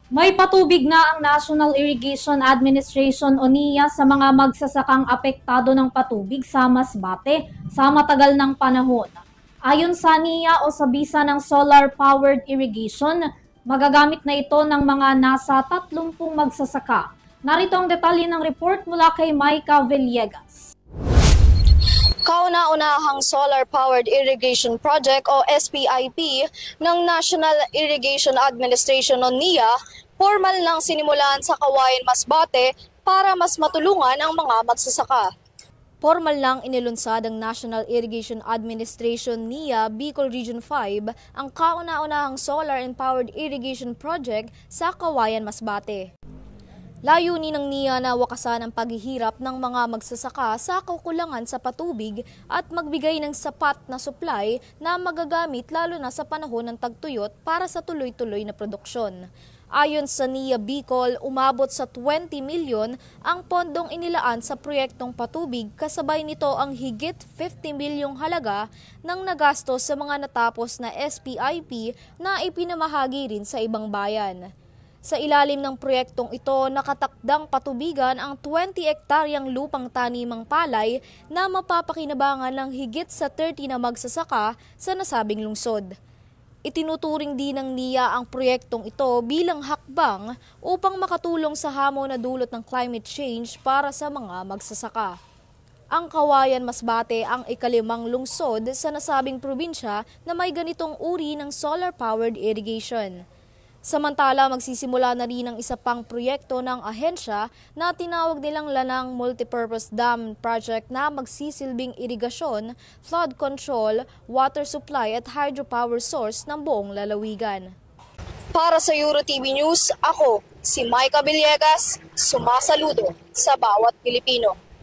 May patubig na ang National Irrigation Administration o NIA sa mga magsasakang apektado ng patubig sa Masbate sa matagal ng panahon. Ayon sa NIA o sa bisa ng solar-powered irrigation, magagamit na ito ng mga nasa 30 magsasaka. Narito ang detalye ng report mula kay Maika Villegas. Kauna-unahang Solar-Powered Irrigation Project o SPIP ng National Irrigation Administration o NIA, formal nang sinimulan sa Cauayan, Masbate para mas matulungan ang mga magsasaka. Formal lang inilunsad ng National Irrigation Administration NIA Bicol Region 5 ang kauna-unahang Solar and Powered Irrigation Project sa Cauayan, Masbate. Layunin ng NIA na wakasan ang paghihirap ng mga magsasaka sa kakulangan sa patubig at magbigay ng sapat na supply na magagamit lalo na sa panahon ng tagtuyot para sa tuloy-tuloy na produksyon. Ayon sa NIA Bicol, umabot sa 20 milyon ang pondong inilaan sa proyektong patubig, kasabay nito ang higit 50 milyong halaga ng nagastos sa mga natapos na SPIP na ipinamahagi rin sa ibang bayan. Sa ilalim ng proyektong ito, nakatakdang patubigan ang 20 hektaryang lupang tanimang palay na mapapakinabangan ng higit sa 30 na magsasaka sa nasabing lungsod. Itinuturing din ng NIA ang proyektong ito bilang hakbang upang makatulong sa hamon na dulot ng climate change para sa mga magsasaka. Ang Cauayan, Masbate ang ikalimang lungsod sa nasabing probinsya na may ganitong uri ng solar-powered irrigation. Samantala, magsisimula na rin ang isa pang proyekto ng ahensya na tinawag nilang Lanang Multipurpose Dam Project na magsisilbing irigasyon, flood control, water supply at hydropower source ng buong lalawigan. Para sa EuroTV News, ako si Maika Villegas, sumasaludo sa bawat Pilipino.